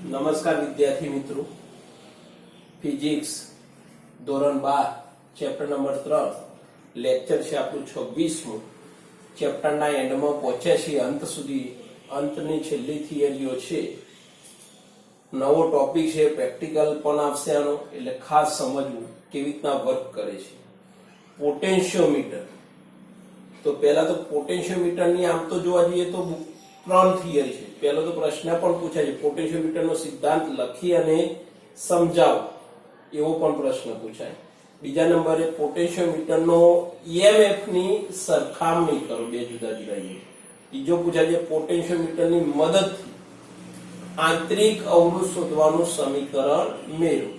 નમસ્કાર વિદ્યાર્થી મિત્રો, ફિઝિક્સ ધોરણ 12 ચેપ્ટર નંબર 3 લેક્ચર છે આપણું 26મું. ચેપ્ટરના એન્ડમાં પહોંચ્યા છીએ, અંત સુધી. અંતની છેલ્લી થિયરીઓ છે. નવો ટોપિક છે, પ્રેક્ટિકલ પણ આવશે આનો, એટલે ખાસ સમજવું કેવી રીતના વર્ક કરે છે. પોટેન્શિયોમીટર. તો પહેલા તો પોટેન્શિયોમીટરની આમ તો જોવા જઈએ તો 3 થિયરી છે. પહેલો તો પ્રશ્ન પણ પૂછાય છે, પોટેન્શિયોમીટરનો સિદ્ધાંત લખી અને સમજાવો, એવો પણ પ્રશ્ન પૂછાય. બીજા નંબરે પોટેન્શિયોમીટરનો EMF ની સરખામણી કરો, બે જુદા જુદા EMF. ત્રીજો પૂછાય છે પોટેન્શિયોમીટરની મદદથી આંતરિક અવરોધ શોધવાનું સમીકરણ મેળવો.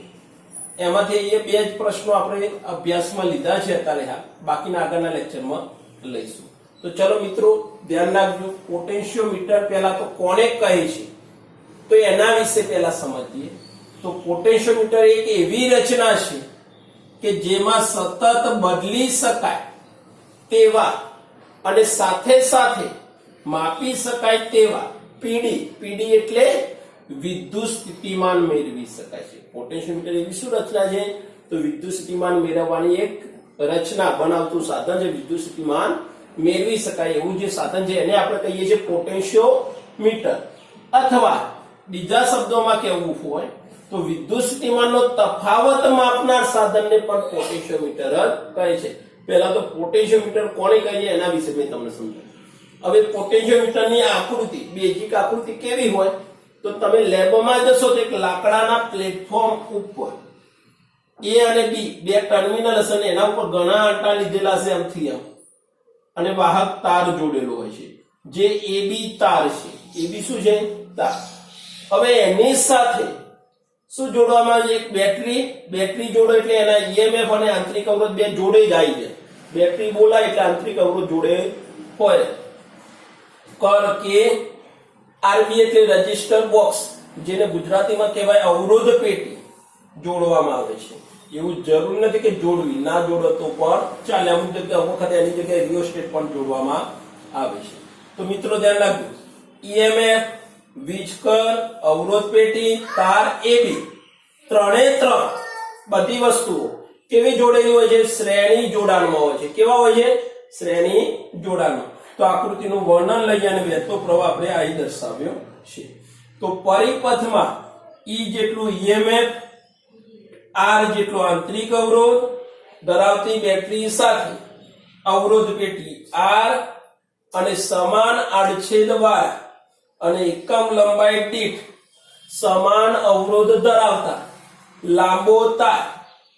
એમાંથી એ બે જ પ્રશ્નો આપણે અભ્યાસમાં લીધા છે અત્યારે. હા, બાકીના આગળના લેક્ચરમાં લઈશું. તો ચલો મિત્રો, ધ્યાન રાખજો. પોટેન્શિયોમીટર પહેલા તો કોને કહે છે તો એના વિશે પહેલા સમજીએ. તો પોટેન્શિયોમીટર એક એવી રચના છે કે જેમાં સતત બદલી શકાય તેવા અને સાથે સાથે માપી શકાય તેવા પીડી એટલે વિદ્યુત સ્થિતિમાન મેળવી શકાય છે. પોટેન્શિયોમીટર એવી શું રચના છે? તો વિદ્યુત સ્થિતિમાન મેળવવાની એક રચના બનાવતું સાધન છે. વિદ્યુત સ્થિતિમાન મેળવી શકાય એવું જે સાધન છે એને આપણે કહીએ છીએ પોટેન્શિયોમીટર. અથવા બીજા શબ્દોમાં કહેવું હોય તો વિદ્યુત સ્થિતિમાનનો તફાવત માપનાર સાધનને પણ પોટેન્શિયોમીટર જ કહે છે. પહેલા તો પોટેન્શિયોમીટર કોને કહે છે એના વિશે મેં તમને સમજાવ્યું. હવે પોટેન્શિયોમીટરની આકૃતિ, બેઝિક આકૃતિ કેવી હોય? તો તમે લેબમાં જશો તો એક લાકડાના પ્લેટફોર્મ ઉપર A અને B બે ટર્મિનલ હશે અને એના ઉપર ઘણા આંટા લીધેલા છે આમથી આમ, અને વાહક તાર જોડેલો હોય છે જે AB તાર છે. AB શું છે? તાર. હવે એની સાથે શું જોડવામાં આવે? એક બેટરી જોડો એટલે એના EMF અને આંતરિક અવરોધ બે જોડે જાય છે. બેટરી બોલાય એટલે આંતરિક અવરોધ જોડે હોય. કર કે RB એટલે રજિસ્ટર બોક્સ, જેને ગુજરાતીમાં કહેવાય અવરોધ પેટી, જોડવામાં આવે છે. એવું જરૂર નથી કે જોડવી, ના જોડો તો પણ ચાલે. અમુક જગ્યાએ વખતે એની જગ્યાએ રિયોસ્ટેટ પણ જોડવામાં આવે છે. તો મિત્રો ધ્યાન રાખજો, EMF, વીજકર, અવરોધ પેટી, તાર, AB, ત્રણે ત્રણ બધી વસ્તુઓ કેવી જોડેલી હોય છે? શ્રેણી જોડાણમાં હોય છે. કેવા હોય છે? શ્રેણી જોડાણમાં. તો આકૃતિનું વર્ણન લઈ અને વહેતો પ્રવાહ આપણે અહીં દર્શાવ્યો છે. તો પરિપથમાં E જેટલું EMF, R જેટલો આંતરિક અવરોધ ધરાવતી બેટરી સાથે અવરોધ પેટી R અને સમાન આડછેદ વાળા અને એકમ લંબાઈ દીઠ સમાન અવરોધ ધરાવતા લાંબો તાર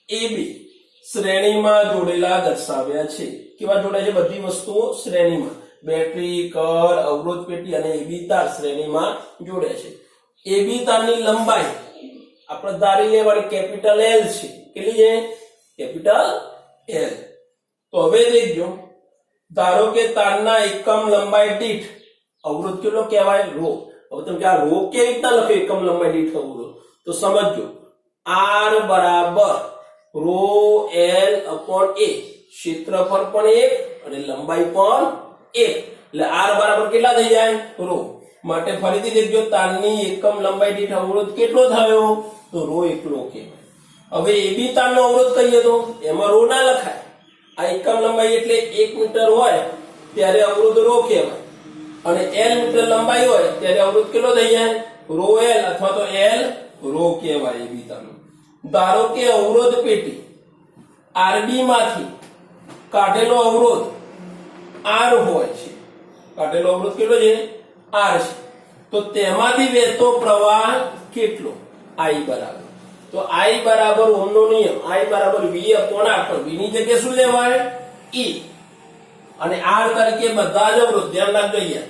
AB શ્રેણીમાં જોડેલા દર્શાવ્યા છે. કેવા જોડાય છે? બધી વસ્તુઓ શ્રેણીમાં. બેટરી, કર, અવરોધ પેટી અને AB તાર શ્રેણીમાં જોડ્યા છે. AB તારની લંબાઈ આપણે ધારી લેવાની કેપિટલ L છે. કેટલી છે? Capital L. તો હવે દેખજો, ધારો કે તારના એકમ લંબાઈ દીઠ અવરોધ કેટલો કહેવાય? રો. હવે તમે આ રો કેવી રીતના લખો? એકમ લંબાઈ દીઠ અવરોધ. તો સમજો, R બરાબર રો L અપોન A. ક્ષેત્રફળ પણ 1 અને લંબાઈ પણ 1, એટલે R બરાબર કેટલા થઈ જાય? રો. માટે ફરીથી દેખજો, તારની એકમ લંબાઈ દીઠ અવરોધ કેટલો થયો? તો રો એટલો કહેવાય. હવે AB તારનો અવરોધ કહીએ તો એમાં રો ના લખાય. આ એકમ લંબાઈ એટલે 1 મીટર હોય ત્યારે અવરોધ રો કહેવાય, અને L મીટર લંબાઈ હોય ત્યારે અવરોધ કેટલો થઈ જાય? રો L અથવા તો L રો કહેવાય AB તારનો. ધારો કે અવરોધ પેટી RB માંથી કાઢેલો અવરોધ R હોય છે. કાઢેલો અવરોધ કેટલો છે? R છે. તો તેમાંથી વહેતો પ્રવાહ કેટલો? I બરાબર. તો I બરાબર ઓહમનો નિયમ, I બરાબર V અપોન R. પર V ની જગ્યાએ શું લેવાય? E. અને R તરીકે બધા જ અવરોધ, ધ્યાન રાખજો અહીંયા,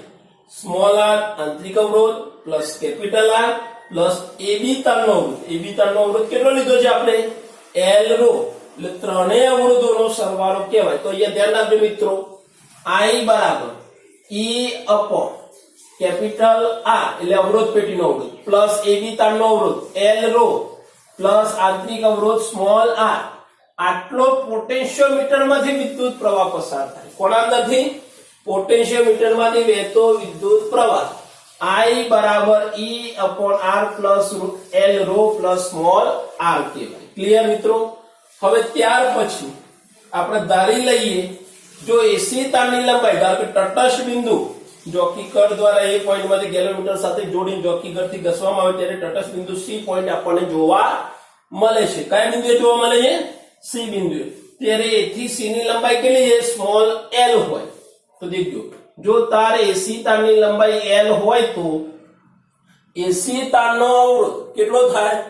સ્મોલ r આંતરિક અવરોધ plus capital R plus AB તારનો અવરોધ. AB તારનો અવરોધ કેટલો લીધો છે આપણે? L rho. એટલે ત્રણેય અવરોધોનો સરવાળો કહેવાય. તો અહીંયા ધ્યાન રાખજો મિત્રો, I બરાબર E અપોન કેપિટલ R એટલે અવરોધ પેટીનો અવરોધ પ્લસ AB તારનો અવરોધ L રો પ્લસ આંતરિક અવરોધ સ્મોલ r. આટલો પોટેન્શિયોમીટરમાંથી વિદ્યુત પ્રવાહ પસાર થાય. કોના અંદરથી? પોટેન્શિયોમીટરમાંથી વહેતો વિદ્યુત પ્રવાહ I બરાબર E upon R plus L rho plus small r કહેવાય. ક્લિયર મિત્રો? હવે ત્યાર પછી આપણે ધારી લઈએ જો એસી તારની લંબાઈ ધારો કે તટસ્થ બિંદુ જોકી કર દ્વારા એ પોઈન્ટમાંથી ગેલોમીટર સાથે જોડીને જોકી કરથી ઘસવામાં આવે ત્યારે તટસ્થ બિંદુ સી પોઈન્ટ આપણને જોવા મળે છે. કયા બિંદુએ જોવા મળે છે? સી બિંદુએ. ત્યારે એથી સી ની લંબાઈ કેટલી છે? સ્મોલ એલ હોય. તો દેખજો જો તાર એસી તારની લંબાઈ એલ હોય તો એસી તારનો અવરોધ કેટલો થાય?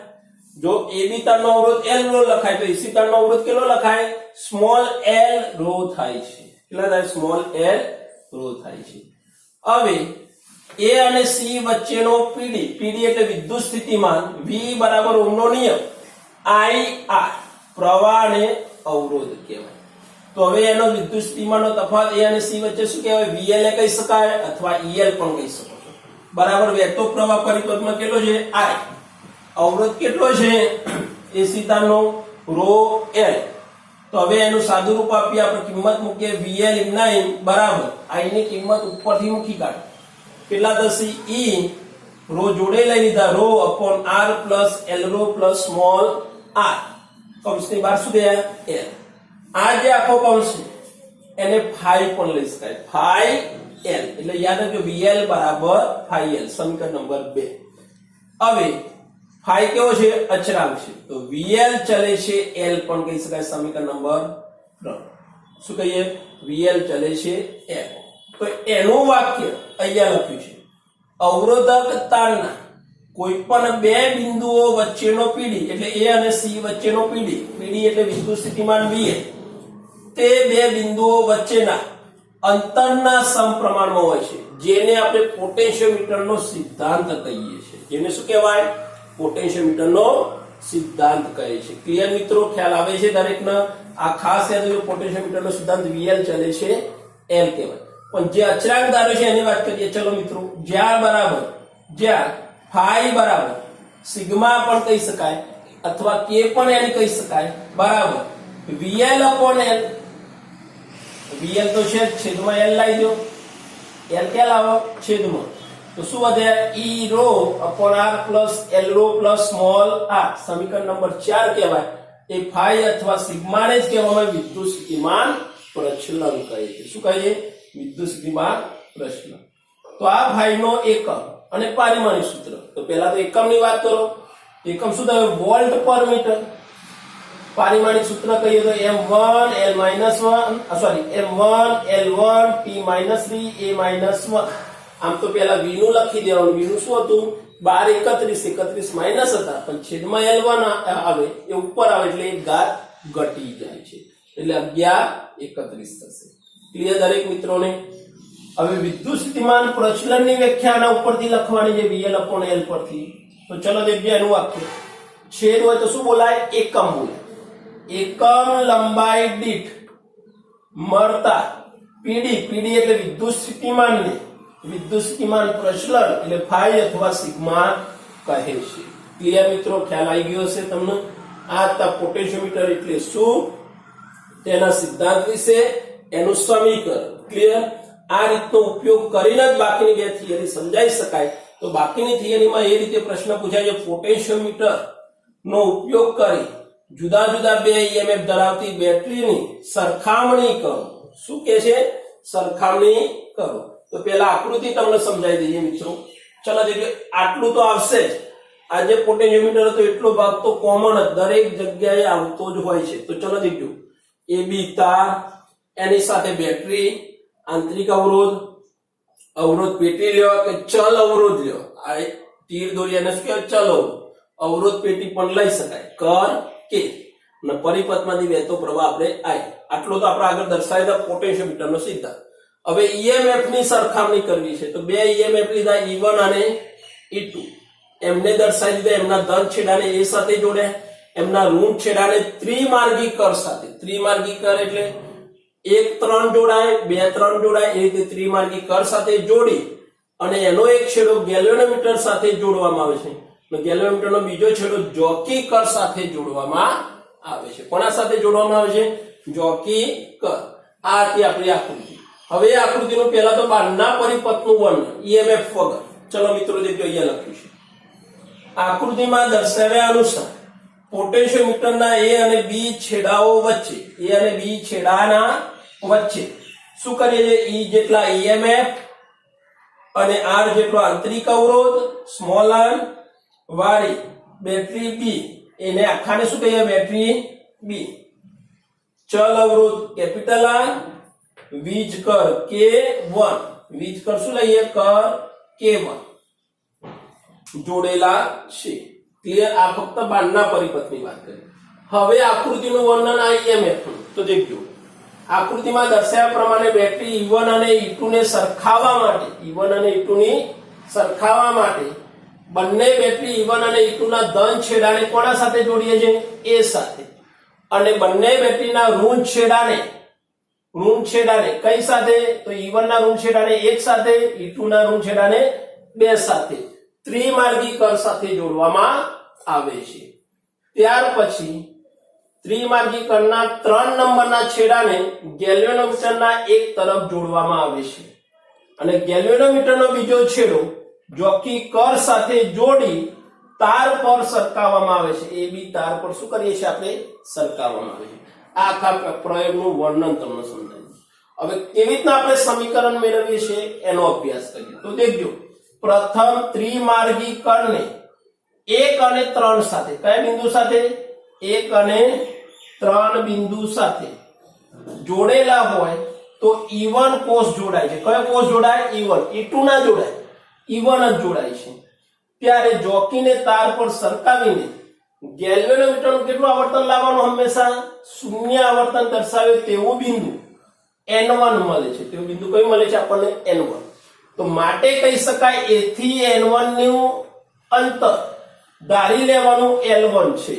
જો એબી તારનો અવરોધ એલ રો લખાય તો એસી તારનો અવરોધ કેટલો લખાય? સ્મોલ એલ રો થાય છે. કેટલા થાય? સ્મોલ એલ રો થાય છે. હવે એ અને સી વચ્ચેનો પીડી, પીડી એટલે વિદ્યુત સ્થિતિમાન, વી બરાબર ઓહમનો નિયમ, આઈ આર પ્રવાહ અને અવરોધ કહેવાય. તો હવે એનો વિદ્યુત સ્થિતિમાનનો તફાવત એ અને સી વચ્ચે શું કહેવાય? વીએલ એ કહી શકાય અથવા ઈએલ પણ કહી શકો છો. બરાબર વહેતો પ્રવાહ પરિપથમાં કેટલો છે? આઈ. અવરોધ કેટલો છે? એસી તારનો રો એલ. તો હવે એનું સાદું રૂપ આપીએ આપણે, કિંમત મૂકીએ વીએલ ઇન્ના ઇન બરાબર આઈ ની કિંમત ઉપરથી મૂકી કાઢો. કેટલા થશે? ઈ રો જોડે લઈ લીધા, rho upon R plus L rho plus small R. કૌંસની બહાર શું ગયા? એલ. આ જે આખો કૌંસ છે એને ફાઈ પણ લઈ શકાય, ફાઈ એલ. એટલે યાદ રાખજો વીએલ બરાબર ફાઈ એલ. સમીકરણ નંબર 2. હવે ફાઈ કેવો છે? અચળાંક છે. તો વીએલ ચલે છે, એલ પણ કહી શકાય. સમીકરણ નંબર 3. શું કહીએ? વીએલ ચલે છે, એલ. તો એનું વાક્ય અહીંયા લખ્યું છે, અવરોધક તારના કોઈ પણ બે બિંદુઓ વચ્ચેનો પીડી એટલે એ અને સી વચ્ચેનો પીડી, પીડી એટલે વિદ્યુત સ્થિતિમાન વીએલ, તે બે બિંદુઓ વચ્ચેના અંતરના સમપ્રમાણમાં હોય છે, જેને આપણે પોટેન્શિયોમીટરનો સિદ્ધાંત કહીએ છીએ. જેને શું કહેવાય? પોટેન્શિયોમીટરનો સિદ્ધાંત કહે છે. ક્લિયર મિત્રો? ખ્યાલ આવે છે દરેકને? આ ખાસ યાદ રાખજો, પોટેન્શિયોમીટરનો સિદ્ધાંત વીએલ ચલે છે, એલ કહેવાય. પણ જે અચળાંક ધારો છે એની વાત કરીએ. ચલો મિત્રો, જ્યાં બરાબર, જ્યાં ફાઈ બરાબર સિગ્મા પણ કહી શકાય અથવા કે પણ એને કહી શકાય બરાબર વીએલ અપોન એલ. વીએલ તો છે છેદમાં એલ લાવી દો, એલ ક્યાં લાવો? છેદમાં. તો શું વધે? E rho upon R plus L rho plus small R. સમીકરણ નંબર 4 કહેવાય. એ ફાઈ અથવા સિગ્માને જ કહેવામાં આવે વિદ્યુત સ્થિતિમાન પ્રચલન કહે છે. શું કહે છે? વિદ્યુત સ્થિતિમાન પ્રચલન. તો આ ફાઈ નો એકમ અને પારિમાણિક સૂત્ર. તો પહેલા તો એકમની વાત કરો. એકમ શું થાય? વોલ્ટ પર મીટર. પારિમાણિક સૂત્ર કહીએ તો m1 m1 l1 t-3 a-1. આમ તો પહેલા v નું લખી દેવાનું. v નું શું હતું? 12 31 માઇનસ હતા, પણ છેદમાં l1 આવે એ ઉપર આવે એટલે એક ઘાત ઘટી જાય છે, એટલે 11 31 થશે. ક્લિયર દરેક મિત્રોને? હવે વિદ્યુત સ્થિતિમાન પ્રચલનની વ્યાખ્યા આના ઉપરથી લખવાની છે, વીએલ અપોન એલ પરથી. તો ચલો દેખીએ એનું વાક્ય. છેદ હોય તો શું બોલાય? એકમ બોલાય. એકમ લંબાઈ દીઠ મળતા પીડી, પીડી એટલે વિદ્યુત સ્થિતિમાનને વિદ્યુત સ્થિતિમાન પ્રચલન એટલે ફાઈ અથવા સિગ્મા કહે છે. ક્લિયર મિત્રો? ખ્યાલ આવી ગયો હશે તમને? આ તા પોટેન્શિયોમીટર એટલે શું, તેના સિદ્ધાંત વિશે, એનું સમીકરણ. ક્લિયર? આ રીતનો ઉપયોગ કરીને જ બાકીની બે થિયરી સમજાઈ શકાય. તો બાકીની થિયરીમાં એ રીતે પ્રશ્ન પૂછાય છે, પોટેન્શિયોમીટર નો ઉપયોગ કરી જુદા જુદા બે ઈએમએફ ધરાવતી બેટરીની સરખામણી કરો. શું કે છે? સરખામણી કરો. તો પેલા આકૃતિ તમને સમજાવી દઈએ મિત્રો. ચલો દેખો, આટલું તો આવશે જ. આ જે પોટેન્શિયોમીટર હતો એટલો ભાગ તો કોમન જ દરેક જગ્યાએ આવતો જ હોય છે. તો ચલો દેખજો, એ બી તાર, એની સાથે બેટરી, આંતરિક અવરોધ, અવરોધ પેટી લ્યો કે ચલ અવરોધ લ્યો. આ તીર દોરી એને શું કહેવાય? ચલ અવરોધ. અવરોધ પેટી પણ લઈ શકાય. કર કે અને પરિપથમાંથી વહેતો પ્રવાહ આપણે આઈ. આટલો તો આપણે આગળ દર્શાવેલા પોટેન્શિયોમીટરનો સિદ્ધાંત. હવે ઈએમએફ ની સરખામણી કરવી છે. તો બે ઈએમએફ લીધા, E1 અને E2. એમને દર્શાવી દીધા, એમના ધન છેડાને એ સાથે જોડ્યા, એમના ઋણ છેડાને ત્રિમાર્ગી કર સાથે. ત્રિમાર્ગી કર એટલે 1 3 જોડાય, 2 3 જોડાય, એ રીતે ત્રિમાર્ગી કર સાથે જોડી અને એનો એક છેડો ગેલ્વેનોમીટર સાથે જોડવામાં આવે છે. ગેલ્વેનોમીટરનો બીજો છેડો જોકી કર સાથે જોડવામાં આવે છે. કોના સાથે જોડવામાં આવે છે? જોકી કર. આ હતી આપણી આકૃતિ. હવે આકૃતિનું પહેલા તો બહારના પરિપથનું વર્ણન ઈએમએફ વગર. ચલો મિત્રો દેખજો અહીંયા લખ્યું છે આકૃતિમાં દર્શાવ્યા અનુસાર પોટેન્શિયોમીટરના A અને B છેડાઓ વચ્ચે છેડાના વચ્ચે શું કરીએ છે E જેટલા EMF અને R જેટલો આંતરિક અવરોધ સ્મોલ r વાળી બેટરી B એને આખાને શું કહીએ બેટરી B ચલ અવરોધ કેપિટલ R વીજ કર K1 વીજ કર શું લઈએ કર K1 જોડેલા છે ક્લિયર આ ફક્ત બાણના પરિપથની વાત કરી હવે આકૃતિનું વર્ણન આ EMF તો દેખજો આકૃતિમાં દર્શાવ્યા પ્રમાણે બેટરી E1 અને E2 ને સરખાવવા માટે બંને બેટરી E1 અને E2 ના ધન છેડાને કોના સાથે જોડીએ છે A સાથે અને બંને બેટરીના ઋણ છેડાને કઈ સાથે તો E1 ના ઋણ છેડાને 1 સાથે E2 ના ઋણ છેડાને 2 સાથે ત્રિમાર્ગી કર સાથે જોડવામાં આવે છે ત્યાર પછી ત્રિમાર્ગી કરના 3 નંબરના છેડાને ગેલ્વેનોમીટરના એક તરફ જોડવામાં આવે છે અને ગેલ્વેનોમીટરનો બીજો છેડો જોકી કર સાથે જોડી તાર પર સરકાવવામાં આવે છે એ બી તાર પર શું કરીએ છીએ આપણે સરકાવવામાં આવે છે આ આખા પ્રયોગનું વર્ણન તમને સમજાયું હવે કેવી રીતના આપણે સમીકરણ મેળવીએ છીએ એનો અભ્યાસ કરીએ તો દેખજો પ્રથમ ત્રિમાર્ગી કણને 1 અને 3 સાથે કયા બિંદુ સાથે 1 અને 3 બિંદુ સાથે જોડેલા હોય તો E1 કોષ જોડાય છે કયો કોષ જોડાય E1 E2 ના જોડાય E1 જ જોડાય છે ત્યારે જોકીને તાર પર સરકાવીને ગેલ્વેનોમીટરનું કેટલું આવર્તન લાવવાનું હંમેશા શૂન્ય આવર્તન દર્શાવે તેવું બિંદુ N1 મળે છે તેવું બિંદુ કયું મળે છે આપણને N1 તો માટે કહી શકાય A થી N1 નું અંતર ધારી લેવાનું L1 છે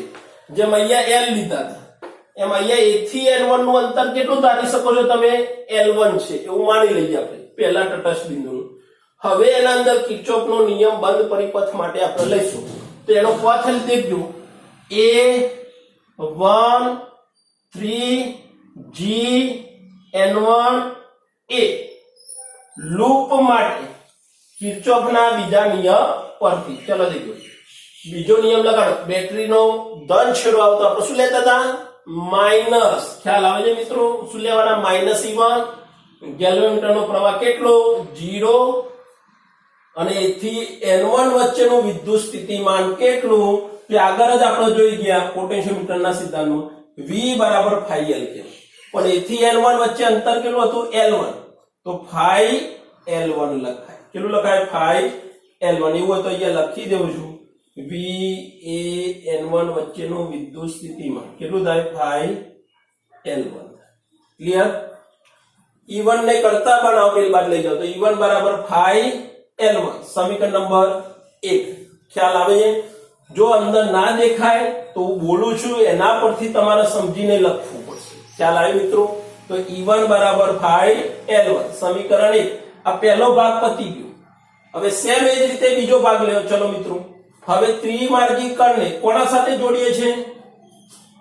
જેમ અહીંયા L લીધા હતા એમ અહીંયા A થી N1 નું અંતર કેટલું ધારી શકો છો તમે L1 છે એવું માની લઈએ આપણે પહેલા તટસ્થ બિંદુનું હવે એના અંદર કિર્ચોફનો નિયમ બંધ પરિપથ માટે આપણે લઈશું તો એનો પથ દેખજો A1 3 G N1 A loop માટે કિર્ચોફના બીજા નિયમ પરથી ચલો દેખો બીજો નિયમ લગાડો બેટરીનો ધન છેડો આવતો આપણે શું લેતા હતા માઈનસ ખ્યાલ આવે છે મિત્રો શું લેવાના માઈનસ E1 ગેલ્વેનોમીટરનો પ્રવાહ કેટલો 0 અને A થી N1 વચ્ચેનું વિદ્યુત સ્થિતિમાન કેટલું તે આગળ જ આપણે જોઈ ગયા પોટેન્શિયોમીટરના સિદ્ધાંતમાં V બરાબર phi L કે પણ A થી N1 વચ્ચે અંતર કેટલું હતું L1 તો phi L1 લખાય કેટલું લખાય phi L1 એવું હોય તો અહીંયા લખી દેઉં છું V A N1 વચ્ચેનું વિદ્યુત સ્થિતિમાન કેટલું થાય phi L1 ક્લિયર E1 ને કરતા બનાવો પેલી બાદ લઈ જાઓ તો E1 બરાબર phi L1 સમીકરણ નંબર 1 ખ્યાલ આવે છે જો અંદર ના દેખાય તો હું બોલું છું એના પરથી તમારે સમજીને લખવું પડશે ખ્યાલ આવે મિત્રો તો E1 બરાબર phi L1 સમીકરણ 1 આ પહેલો ભાગ પતી ગયો હવે સેમ એ જ રીતે બીજો ભાગ લેવો ચલો મિત્રો હવે ત્રિમાર્ગી કણને કોના સાથે જોડીએ છે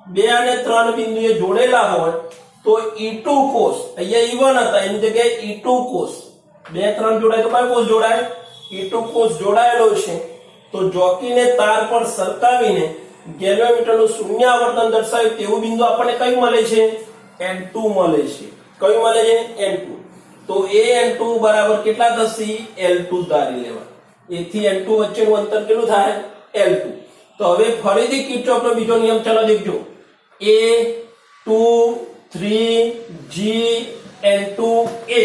2 અને 3 બિંદુએ જોડેલા હોય તો E2 કોષ અહીંયા E1 હતા એની જગ્યાએ E2 કોષ 2 3 જોડાય તો કયો કોષ જોડાય E2 કોષ જોડાયેલો છે તો જોકીને તાર પર સરકાવીને ગેલ્વેનોમીટરનું શૂન્ય આવર્તન દર્શાવે તેવું બિંદુ આપણને કયું મળે છે N2 મળે છે કયું મળે છે N2 તો N2 બરાબર કેટલા થશે L2 ધારી લેવા A થી N2 વચ્ચેનું અંતર કેટલું થાય L2 તો હવે ફરીથી કિર્ચોફનો બીજો નિયમ ચાલો દેખજો A2 3 G N2 A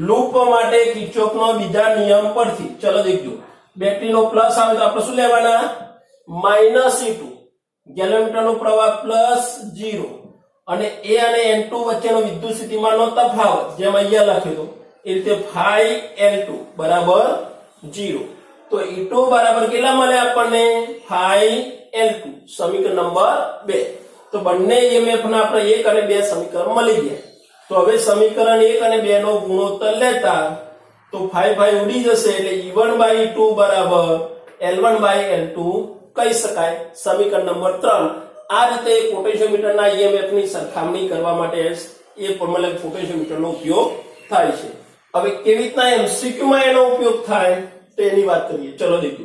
loop માટે કિર્ચોફનો બીજા નિયમ પરથી ચલો દેખજો બેટરીનો પ્લસ આવે તો આપણે શું લેવાના માઈનસ E2 ગેલ્વેનોમીટરનો પ્રવાહ પ્લસ 0 અને A અને N2 વચ્ચેનો વિદ્યુત સ્થિતિમાનનો તફાવત જેમ અહીંયા લખ્યું એ રીતે phi L2 બરાબર 0 તો E2 બરાબર કેટલા મળે આપણને phi L2 સમીકરણ નંબર 2 તો બંને EMF ના આપણે 1 અને 2 સમીકરણ મળી ગયા તો હવે સમીકરણ 1 અને 2 નો ગુણોત્તર લેતા તો phi ઉડી જશે એટલે E1/E2 બરાબર L1/L2 કહી શકાય સમીકરણ નંબર 3 આ રીતે પોટેન્શિયોમીટરના EMF ની સરખામણી કરવા માટે એ ફોર્મ્યુલા પોટેન્શિયોમીટરનો ઉપયોગ થાય છે હવે કેવી રીતના એમસીક્યુ માં એનો ઉપયોગ થાય તેની વાત કરીએ. ચલો દેખો,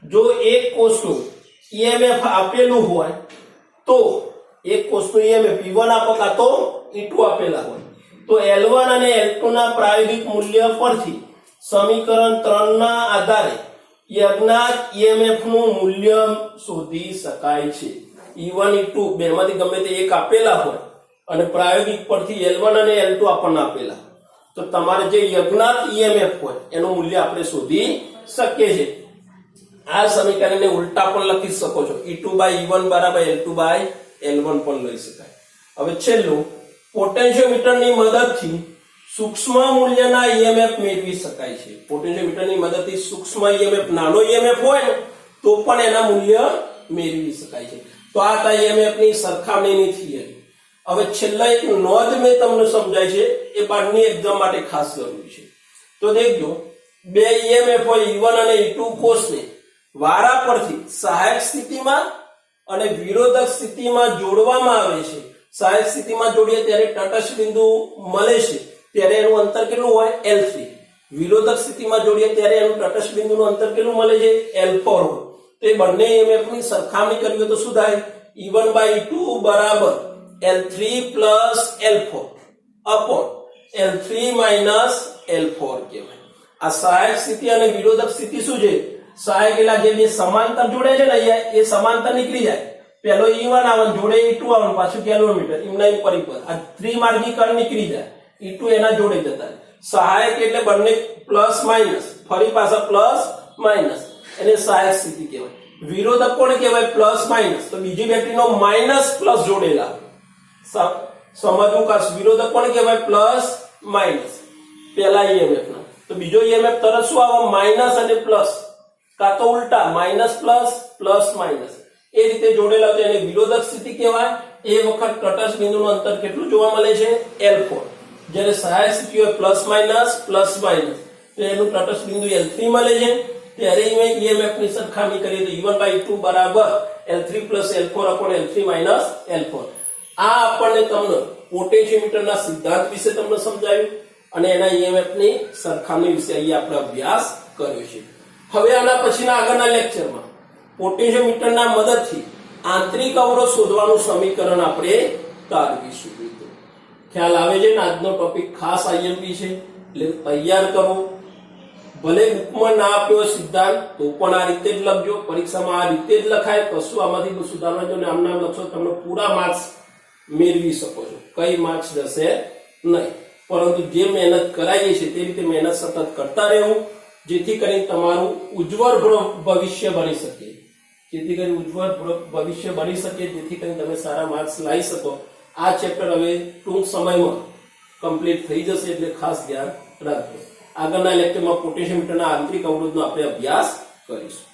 જો એક કોષનું ઈએમએફ આપેલું હોય તો એક કોષનું ઈએમએફ E1 આપો કાં તો E2 આપેલા હોય તો L1 અને L2 ના પ્રાયોગિક મૂલ્ય પરથી સમીકરણ 3 ના આધારે અજ્ઞાત ઈએમએફ નું મૂલ્ય શોધી શકાય છે. E1 E2 બેમાંથી ગમે તે એક આપેલા હોય અને પ્રાયોગિક પરથી L1 અને L2 આપણને આપેલા તો તમારે જે અજ્ઞાત ઈએમએફ હોય એનું મૂલ્ય આપણે શોધી શકીએ છીએ. આ સમીકરણને ઉલટા પણ લખી શકો છો. E2/E1 બરાબર L2/L1 પણ લઈ શકાય. હવે છેલ્લું, પોટેન્શિયોમીટરની મદદથી સૂક્ષ્મ મૂલ્યના ઈએમએફ મેળવી શકાય છે. પોટેન્શિયોમીટરની મદદથી સૂક્ષ્મ ઈએમએફ નાનો ઈએમએફ હોય ને તો પણ એના મૂલ્ય મેળવી શકાય છે. તો આ હતા ઈએમએફ ની સરખામણીની થિયરી. હવે છેલ્લા એક નોંધ મેં તમને સમજાય છે એ બારની એક્ઝામ માટે ખાસ જરૂરી છે. તો દેખજો, બે ઈએમએફ હોય E1 અને E2 કોષને વારા પરથી સહાયક સ્થિતિમાં અને વિરોધક સ્થિતિમાં જોડવામાં આવે છે. સહાયક સ્થિતિમાં જોડીએ ત્યારે તટસ્થ બિંદુ મળે છે ત્યારે એનું અંતર કેટલું હોય L3. વિરોધક સ્થિતિમાં જોડીએ ત્યારે એનું તટસ્થ બિંદુનું અંતર કેટલું મળે છે L4 હોય. તો એ બંને ઈએમએફ ની સરખામણી કરવી તો શું થાય? E1/E2 બરાબર L3 plus L4 upon L3 minus L4 કહેવાય. આ સહાયક સ્થિતિ અને વિરોધક સ્થિતિ શું છે? સહાયક એટલે જે બે સમાંતર જોડે છે ને અહીંયા એ સમાંતર નીકળી જાય. પહેલો E1 આવે જોડે E2 આવે પાછું કિલોમીટર એમના પરિપથ. આ ત્રિમાર્ગીકરણ નીકળી જાય. E2 એના જોડે જતા રહે. સહાયક એટલે બંને પ્લસ માઇનસ ફરી પાછા પ્લસ માઇનસ એને સહાયક સ્થિતિ કહેવાય. વિરોધક કોને કહેવાય? Plus minus. તો બીજી બેટરીનો માઇનસ પ્લસ જોડેલા સમજવું કે વિરોધક કોને કહેવાય? Plus minus. પહેલા ઈએમએફ ના તો બીજો ઈએમએફ તરત શું આવે? માઇનસ અને પ્લસ કાં તો ઉલટા માઇનસ પ્લસ પ્લસ માઇનસ એ રીતે જોડેલા તો એને વિરોધક સ્થિતિ કહેવાય. એ વખત તટસ્થ બિંદુનું અંતર કેટલું જોવા મળે છે? L4. જ્યારે સહાયક સ્થિતિ હોય પ્લસ માઇનસ તો એનું તટસ્થ બિંદુ L3 મળે છે. ત્યારે ઈએમએફ ની સરખામણી કરીએ તો E1/E2 બરાબર L3 plus L4 upon L3 minus L4. આ આપણને તમને પોટેન્શિયોમીટરના સિદ્ધાંત વિશે તમને સમજાવ્યું અને એના ઈએમએફ ની સરખામણી વિશે અહીંયા આપણે અભ્યાસ કર્યો છે. હવે આના પછીના આગળના લેક્ચરમાં પોટેન્શિયોમીટરના મદદથી આંતરિક અવરોધ શોધવાનું સમીકરણ આપણે તારવીશું. ખ્યાલ આવે છે ને? આજનો ટોપિક ખાસ આઈએમપી છે એટલે તૈયાર કરો. ભલે બુકમાં ના આપ્યો સિદ્ધાંત તો પણ આ રીતે જ લખજો. પરીક્ષામાં આ રીતે જ લખાય. કશું આમાંથી સુધારવા જો નામ લખશો તમને પૂરા માર્ક્સ મેળવી શકો છો. કઈ માર્ક્સ જશે નહીં. પરંતુ જે મહેનત કરાઈએ છે તે રીતે મહેનત સતત કરતા રહેવું જેથી કરીને તમારું ઉજ્જવળ ભવિષ્ય બની શકે. જેથી કરીને તમે સારા માર્ક્સ લાવી શકો. આ ચેપ્ટર હવે ટૂંક સમયમાં કમ્પ્લીટ થઈ જશે એટલે ખાસ ધ્યાન રાખજો. આગળના લેક્ચરમાં પોટેન્શિયોમીટરના આંતરિક અવરોધનો આપણે અભ્યાસ કરીશું.